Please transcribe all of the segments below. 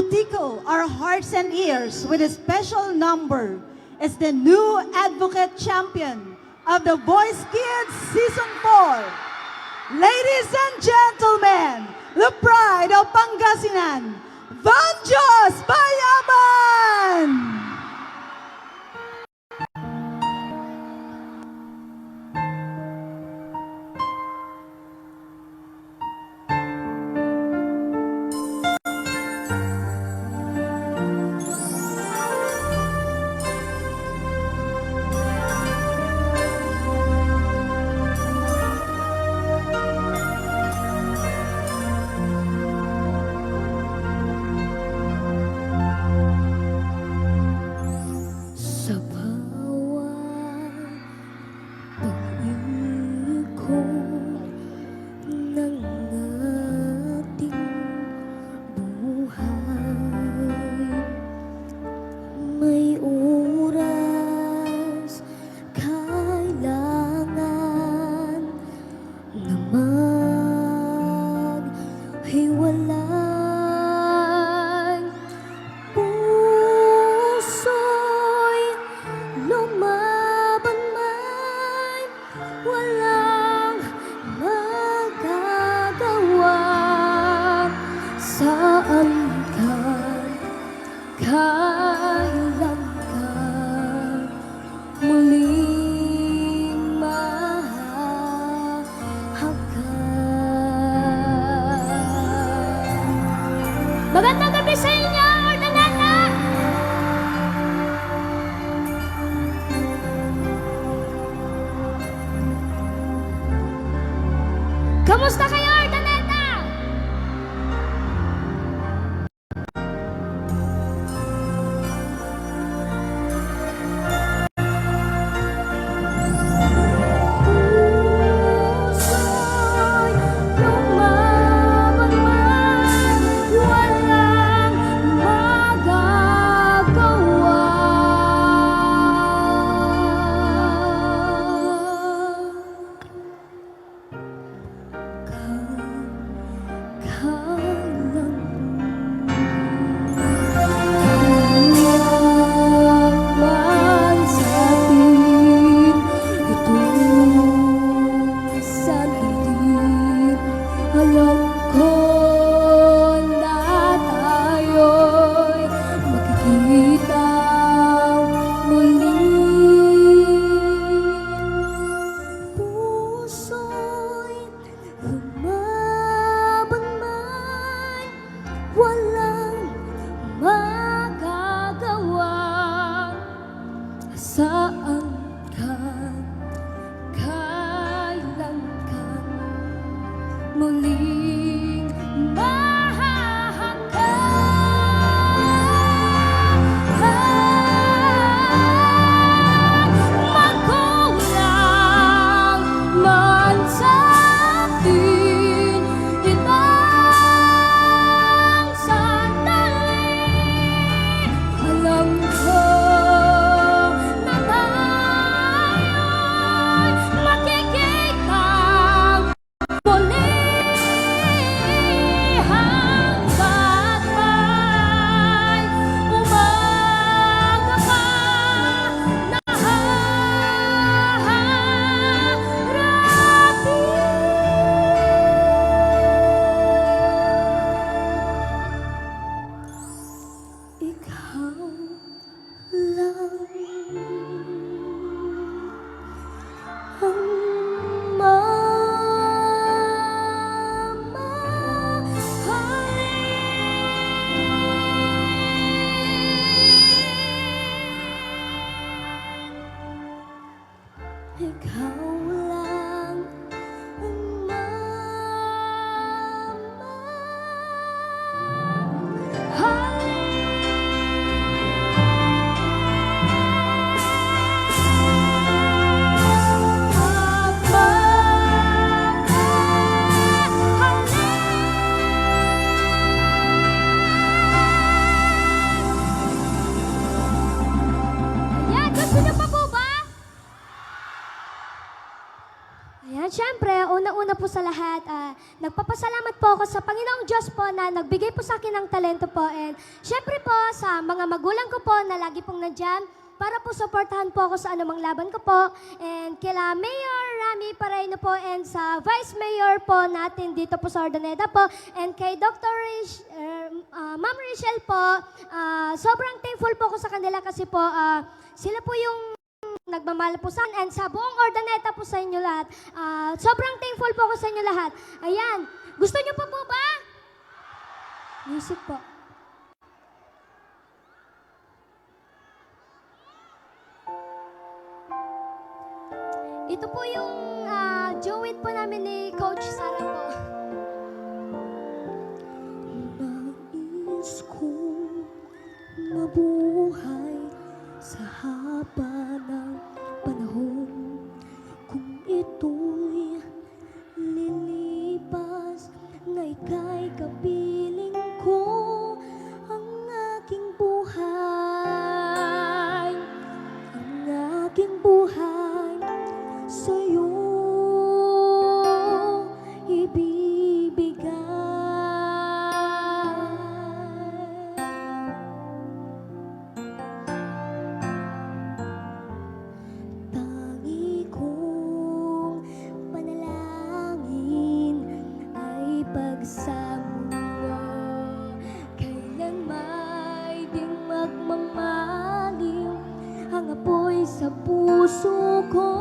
To tickle our hearts and ears with a special number is the new advocate champion of the Voice Kids Season 4. Ladies and gentlemen, the pride of Pangasinan, Vanjoss Bayaban! Magandang gabi sa inyo, Urdaneta! Kamusta kayo, Urdaneta? At syempre, una-una po sa lahat, nagpapasalamat po ako sa Panginoong Diyos po na nagbigay po sa akin ng talento po. And syempre po sa mga magulang ko po na lagi pong nandyan para po suportahan po ako sa anumang laban ko po. And kila Mayor Rami Parayno po and sa Vice Mayor po natin dito po sa Urdaneta po. And kay Dr. Ma'am Rachel po, sobrang thankful po ako sa kanila kasi po sila po yung nagmamahal po sa akin. And sa buong Urdaneta po sa inyo lahat, sobrang thankful po ako sa inyo lahat. Ayan, gusto niyo po ba? Music po. Ito po yung duet po namin ni Coach Sara po. Nais kong mabuhay sa haba ng panahon. Kung ito'y lilipas na ika'y kapiling ko, ang aking buhay, sa'yo ibibigay. Tangi kong panalangin ay pagsamo, kailan may di magmamaling ang apoy sa puso ko.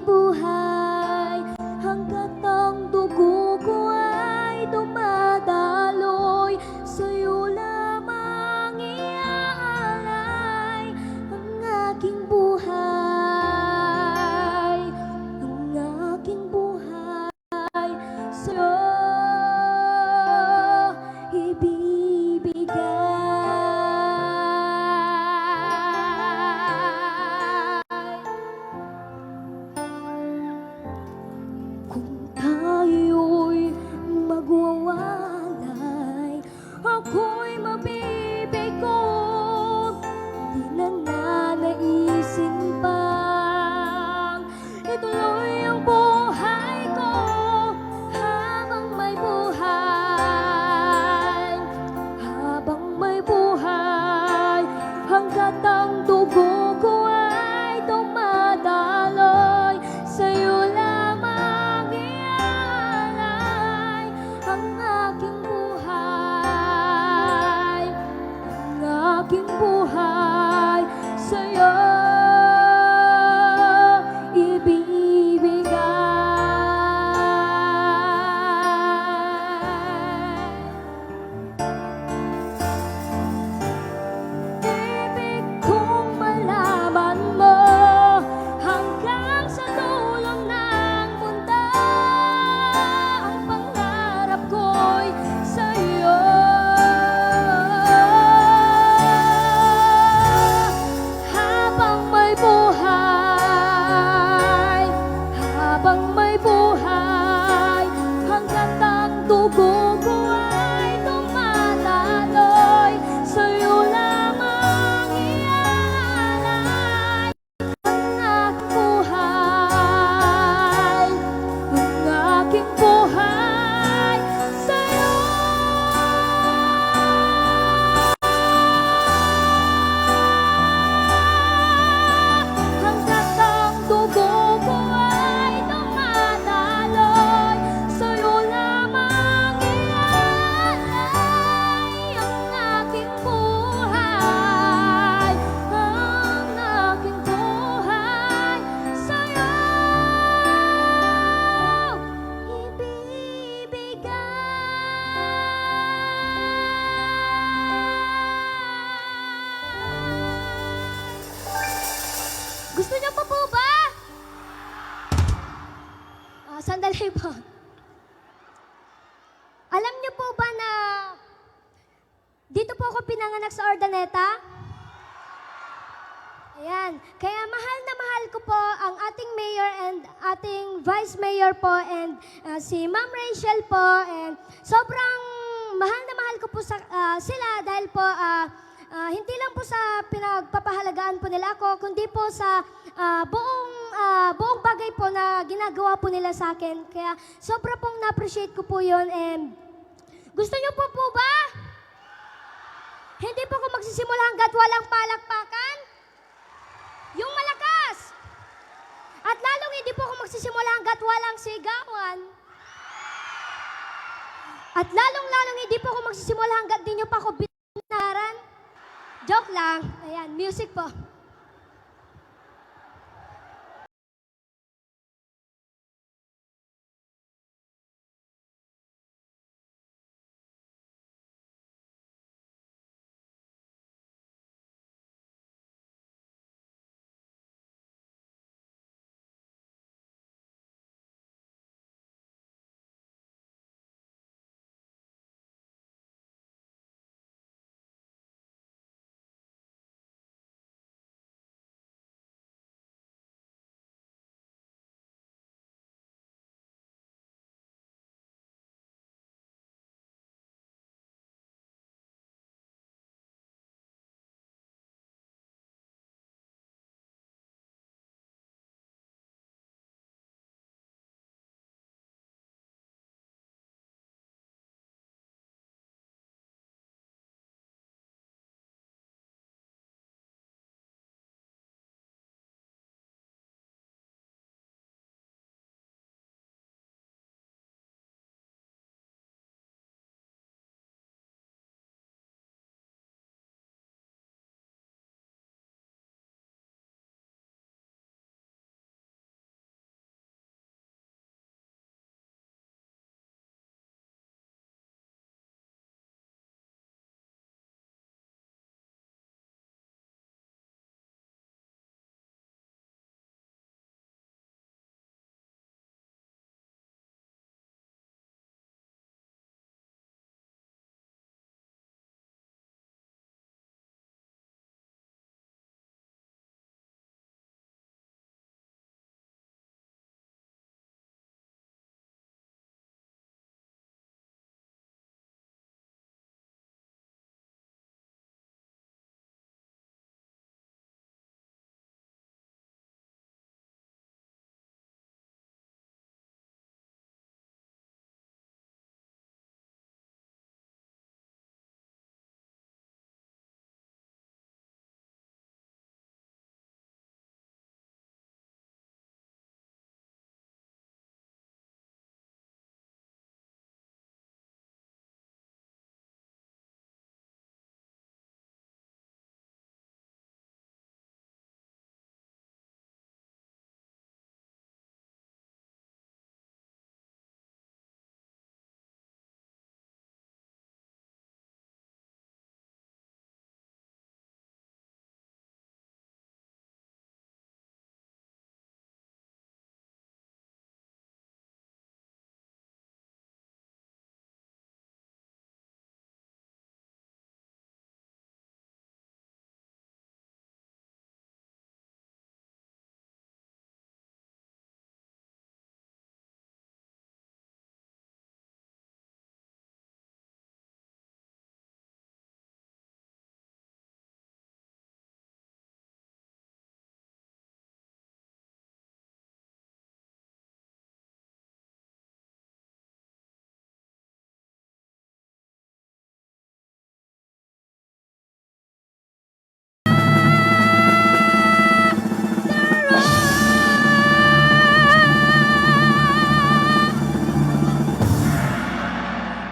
Buhay, hanggat ang dugo ko ay dumadaloy, sa'yo lamang iaalay ang aking buhay, sa'yo ibibigay. Ako'y mabibigo, di na nanaisin pang ituloy ang buhay ko habang may buhay, hanggat ang dugo ko ay dumadaloy, sa'yo lamang iaalay ang aking buhay, sa'yo ibibigay. Ibig kong malaman mo hanggang sa dulo ng mundo, ang pangarap ko'y sa'yo. Hanggat ang dugo ko ay dumadaloy, sa'yo lamang iaalay ang aking buhay, sa'yo. Hanggat ang dugo ko ay dumadaloy, sa'yo lamang iaalay ang aking buhay, sa'yo ibibigay. Gusto niyo pa po ba? Sandali po. Alam niyo po ba na dito po ako pinanganak sa Urdaneta? Ayan. Kaya mahal na mahal ko po ang ating mayor and ating vice mayor po and si Ma'am Rachel po. And sobrang mahal na mahal ko po sila dahil po hindi lang po sa pinagpapahalagaan po nila ako, kundi po sa buong bagay po na ginagawa po nila sa akin. Kaya sobra pong na-appreciate ko po yun. And gusto niyo po ba? Hindi po ako magsisimula hanggat walang palakpakan? Yung malakas! At lalong hindi po ako magsisimula hanggat walang sigawan. At lalong hindi po ako magsisimula hanggat di nyo pa ako binaran. Joke lang. Ayan, music po.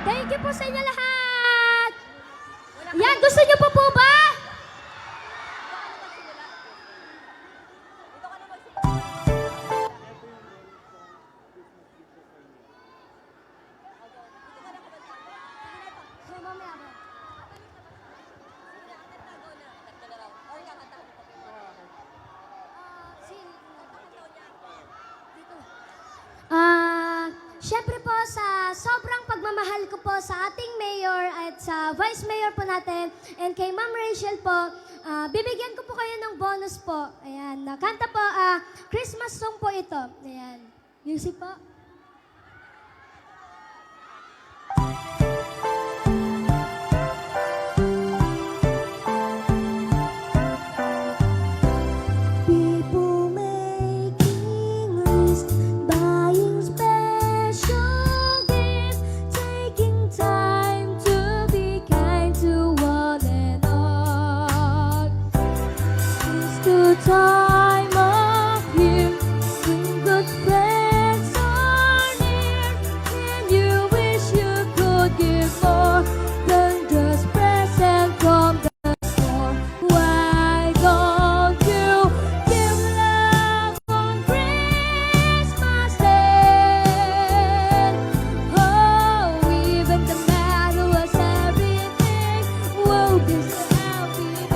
Thank you po sa inyo lahat. Yan, gusto niyo po ba? Siyempre po, sa sobrang pagmamahal ko po sa ating mayor at sa vice mayor po natin and kay Ma'am Rachel po, bibigyan ko po kayo ng bonus po. Ayan, kanta po, Christmas song po ito. Ayan, music po. time of year when good friends are near, and you wish you could give more than just present from the store. Why don't you give love on Christmas Day? Oh, even the man who has everything will be so happy.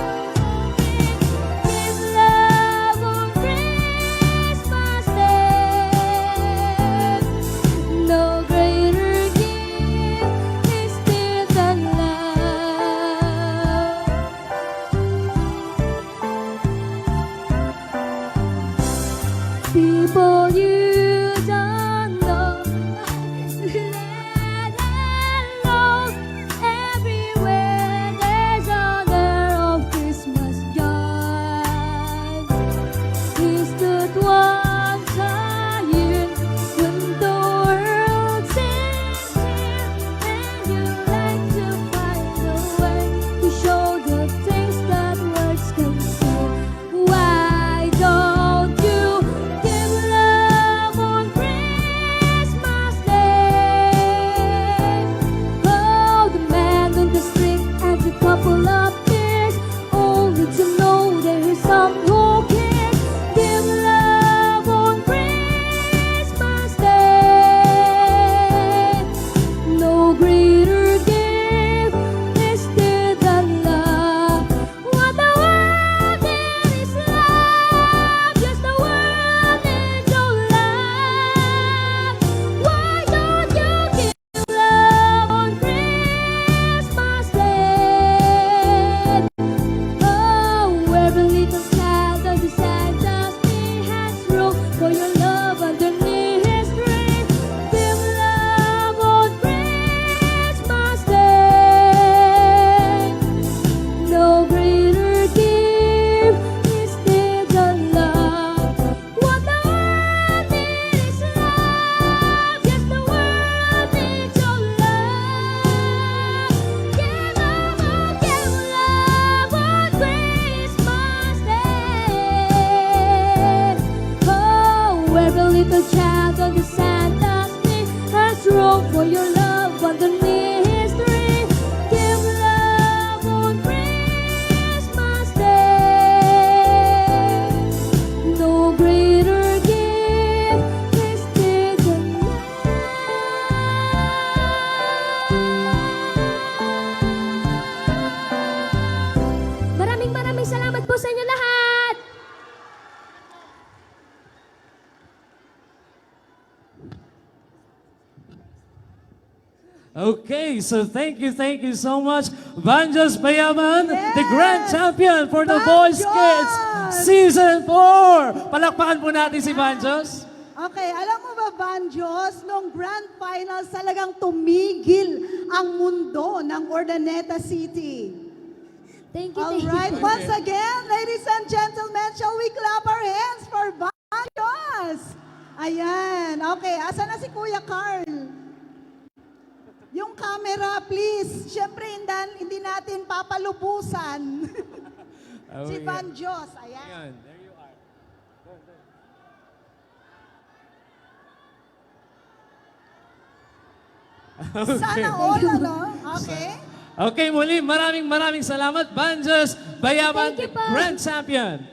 Give love on Christmas Day. No greater gift is there than love. People you don't know, let alone everywhere there's an air of Christmas joy. He stood once a year when the world sings here, and you like to find a way to show the things that words can say. Why don't you give love on Christmas Day? Oh, the man on the street adds a couple of tears, only to know there's some who cares. Give love on Christmas Day. No greater gift is there than love. What the world needs is love. Yes, the world needs your love. Why don't you give love on Christmas Day? Oh, every little child on the Santa's knee has room for your love underneath his tree. Give love on Christmas Day. No greater gift is there than love. What the world needs is love. Yes, the world needs your love. Give love on Christmas Day. Oh, every little child on the Santa's knee has room for your love underneath his tree. Give love on Christmas Day. No greater gift is there than love. Maraming salamat po sa inyo lahat. Okay, so thank you so much, Vanjoss Bayaban, the Yes! grand champion for the Boys Kids Vanjoss! Season 4. Palakpakan po natin si Vanjoss. Okay, alam mo ba, Vanjoss, nung grand finals talagang tumigil ang mundo ng Urdaneta City. Thank you, All thank you. right, once again, ladies and gentlemen, shall we clap our hands for Vanjoss? Ayan, okay, asa na si Kuya Carl? Yung camera, please. Siyempre, hindi natin papalubusan. Si Okay. Vanjoss, ayan. Ayan, there you are. Sana all, ano? Okay. Okay, muli, maraming salamat, Vanjoss Bayaban, Thank you the po. grand champion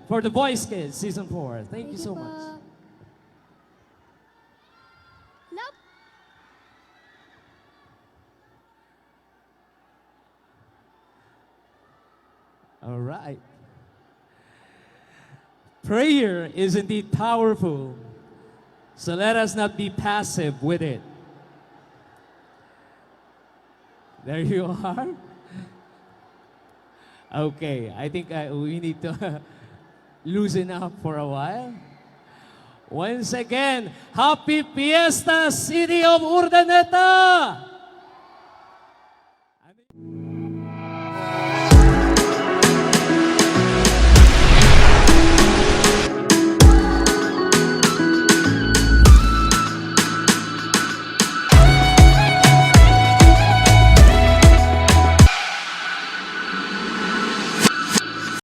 for the Boys Kids Season 4. Thank you so po. much. Love. All right. Prayer is indeed powerful, so let us not be passive with it. There you are. Okay, I think we need to loosen up for a while. Once again, Happy Fiesta, City of Urdaneta!